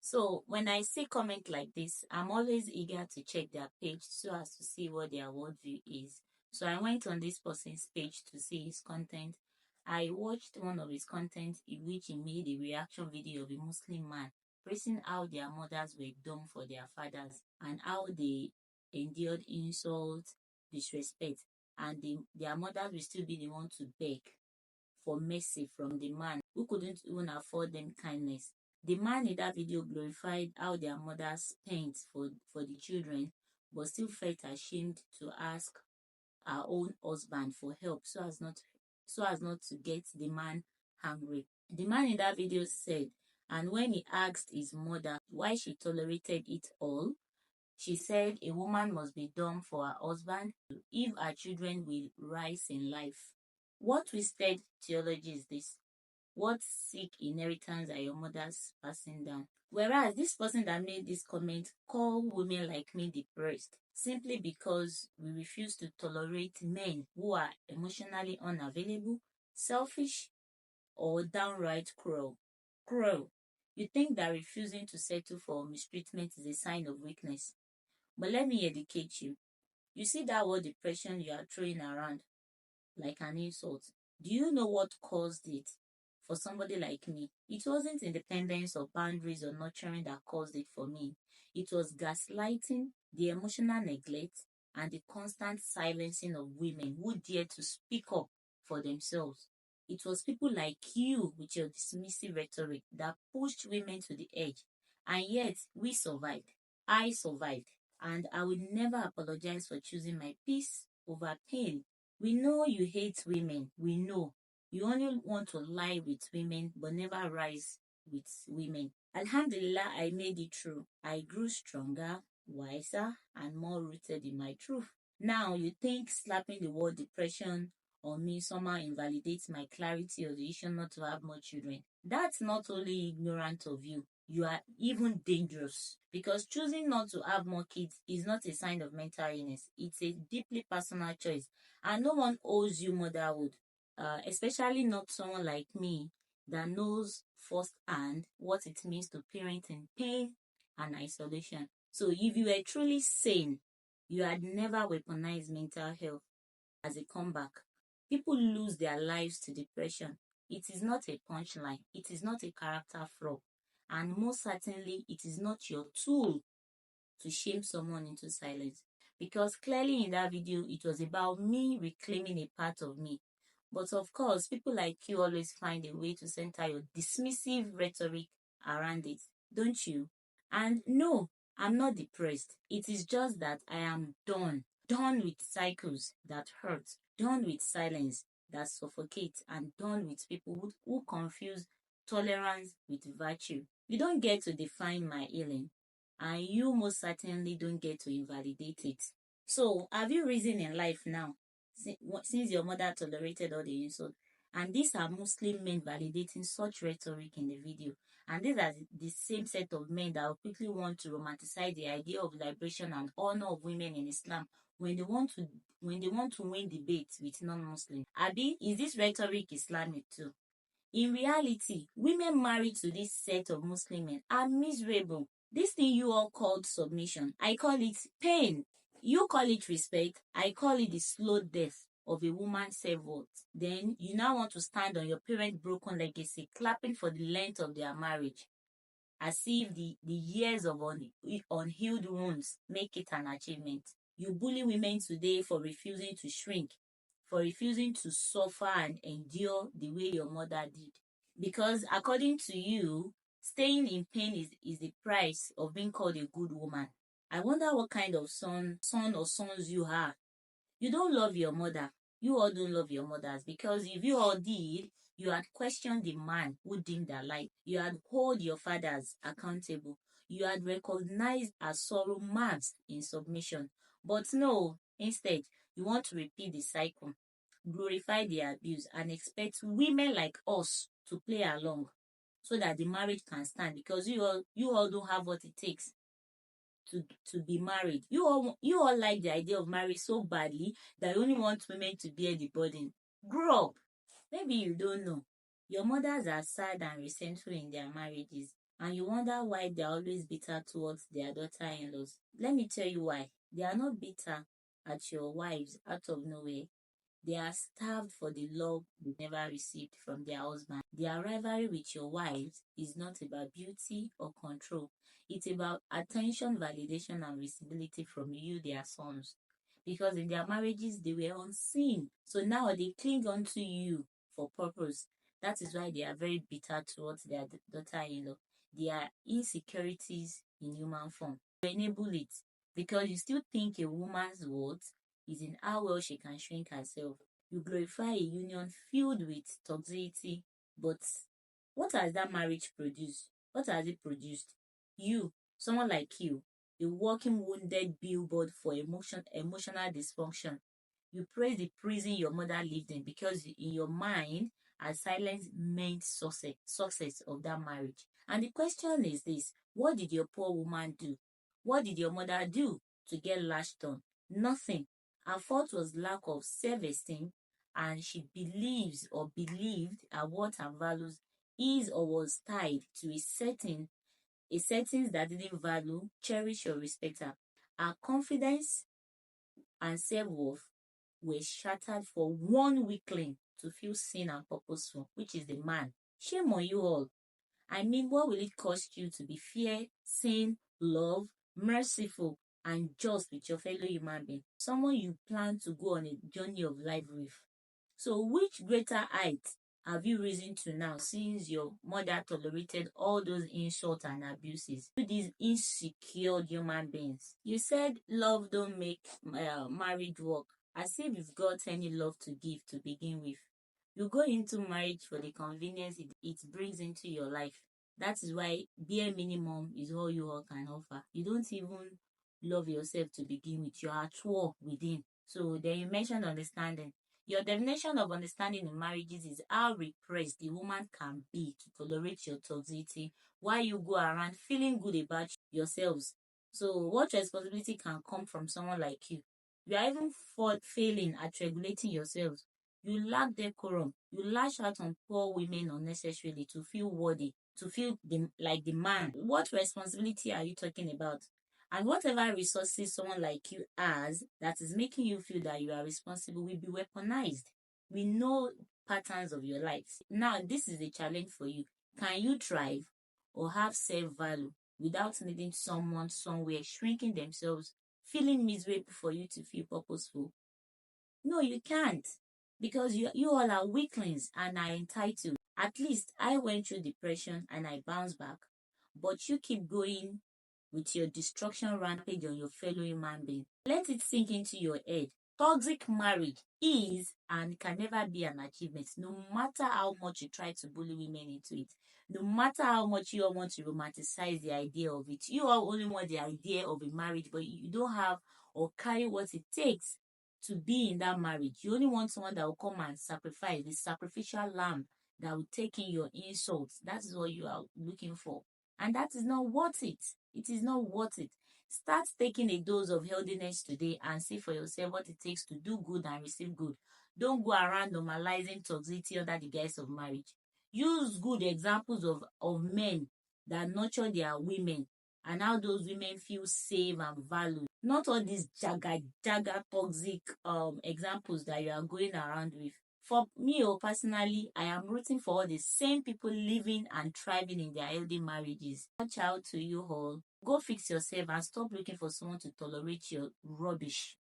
So when I see comment like this, I'm always eager to check their page so as to see what their worldview is. So I went on this person's page to see his content. I watched one of his content in which he made a reaction video of a Muslim man praising how their mothers were dumb for their fathers and how they endured insults, disrespect, and their mothers will still be the one to beg for mercy from the man who couldn't even afford them kindness. The man in that video glorified how their mothers spent for the children, but still felt ashamed to ask her own husband for help so as not to get the man angry. The man in that video said, and when he asked his mother why she tolerated it all, she said a woman must be dumb for her husband if her children will rise in life. What twisted theology is this? What sick inheritance are your mothers passing down? Whereas this person that made this comment called women like me depressed simply because we refuse to tolerate men who are emotionally unavailable, selfish, or downright cruel. Cruel. You think that refusing to settle for mistreatment is a sign of weakness. But let me educate you. You see that word depression you are throwing around like an insult. Do you know what caused it? For somebody like me, it wasn't independence or boundaries or nurturing that caused it for me. It was gaslighting, the emotional neglect, and the constant silencing of women who dared to speak up for themselves. It was people like you with your dismissive rhetoric that pushed women to the edge. And yet, we survived. I survived. And I will never apologize for choosing my peace over pain. We know you hate women. We know. You only want to lie with women but never rise with women. Alhamdulillah, I made it through. I grew stronger, wiser, and more rooted in my truth. Now, you think slapping the word depression on me somehow invalidates my clarity or the issue not to have more children. That's not only ignorant of you, you are even dangerous, because choosing not to have more kids is not a sign of mental illness. It's a deeply personal choice, and no one owes you motherhood, especially not someone like me that knows firsthand what it means to parent in pain and isolation. So if you were truly sane, you had never weaponized mental health as a comeback. People lose their lives to depression. It is not a punchline. It is not a character flaw. And most certainly, it is not your tool to shame someone into silence. Because clearly in that video, it was about me reclaiming a part of me. But of course, people like you always find a way to center your dismissive rhetoric around it, don't you? And no, I'm not depressed. It is just that I am done. Done with cycles that hurt. Done with silence that suffocates. And done with people who confuse tolerance with virtue. You don't get to define my healing, and you most certainly don't get to invalidate it. So, have you risen in life now, since your mother tolerated all the insult? And these are Muslim men validating such rhetoric in the video. And these are the same set of men that will quickly want to romanticize the idea of liberation and honor of women in Islam when they want to win debates with non-Muslims. Abi, is this rhetoric Islamic too? In reality, women married to this set of Muslim men are miserable. This thing you all called submission, I call it pain. You call it respect, I call it the slow death of a woman's self-worth. Then you now want to stand on your parents' broken legacy, clapping for the length of their marriage, as if the years of unhealed wounds make it an achievement. You bully women today for refusing to shrink, for refusing to suffer and endure the way your mother did. Because according to you, staying in pain is the price of being called a good woman. I wonder what kind of son or sons you are. You don't love your mother. You all don't love your mothers, because if you all did, you had questioned the man who dimmed their light. You had held your fathers accountable. You had recognized her sorrow masked in submission. But no, instead, you want to repeat the cycle, glorify the abuse, and expect women like us to play along so that the marriage can stand, because you all don't have what it takes to be married. You all like the idea of marriage so badly that you only want women to bear the burden. Grow up. Maybe you don't know. Your mothers are sad and resentful in their marriages, And you wonder why they're always bitter towards their daughter-in-laws. Let me tell you why. They are not bitter at your wives out of nowhere. They are starved for the love they never received from their husband. Their rivalry with your wives is not about beauty or control. It's about attention, validation, and visibility from you, their sons. Because in their marriages, they were unseen. So now they cling on to you for purpose. That is why they are very bitter towards their daughter-in-law. Their insecurities in human form. You enable it because you still think a woman's worth is in how well she can shrink herself. You glorify a union filled with toxicity, but what has that marriage produced? What has it produced? You, someone like you, a walking wounded billboard for emotional dysfunction. You praise the prison your mother lived in because in your mind, her silence meant success of that marriage. And the question is this: what did your poor woman do? What did your mother do to get lashed on? Nothing. Her fault was lack of self-esteem, and she believes or believed her worth and values is or was tied to a settings that didn't value, cherish, or respect her. Her confidence and self-worth were shattered for one weakling to feel seen and purposeful, which is the man. Shame on you all. I mean, what will it cost you to be fair, sane, love, merciful, and just with your fellow human being? Someone you plan to go on a journey of life with. So which greater height have you risen to now since your mother tolerated all those insults and abuses to these insecure human beings? You said love don't make marriage work, as if you've got any love to give to begin with. You go into marriage for the convenience it brings into your life. That is why bare minimum is all you all can offer. You don't even love yourself to begin with. You are at war within. So then you mentioned understanding. Your definition of understanding in marriages is how repressed the woman can be to tolerate your toxicity while you go around feeling good about yourselves. So what responsibility can come from someone like you? You are even failing at regulating yourselves. You lack decorum. You lash out on poor women unnecessarily to feel worthy, to feel like the man. What responsibility are you talking about? And whatever resources someone like you has that is making you feel that you are responsible will be weaponized. We know patterns of your lives. Now, this is a challenge for you. Can you thrive or have self-value without needing someone somewhere shrinking themselves, feeling miserable for you to feel purposeful? No, you can't. Because you all are weaklings and are entitled. At least I went through depression and I bounced back. But you keep going with your destruction rampage on your fellow human being. Let it sink into your head. Toxic marriage is and can never be an achievement, no matter how much you try to bully women into it. No matter how much you all want to romanticize the idea of it. You all only want the idea of a marriage, but you don't have or carry what it takes to be in that marriage. You only want someone that will come and sacrifice, the sacrificial lamb that will take in your insults. That is what you are looking for. And that is not worth it. It is not worth it. Start taking a dose of healthiness today and see for yourself what it takes to do good and receive good. Don't go around normalizing toxicity under the guise of marriage. Use good examples of men that nurture their women and how those women feel safe and valued. Not all these jaga toxic examples that you are going around with. For me, personally, I am rooting for all the same people living and thriving in their healthy marriages. Watch out to you all. Go fix yourself and stop looking for someone to tolerate your rubbish.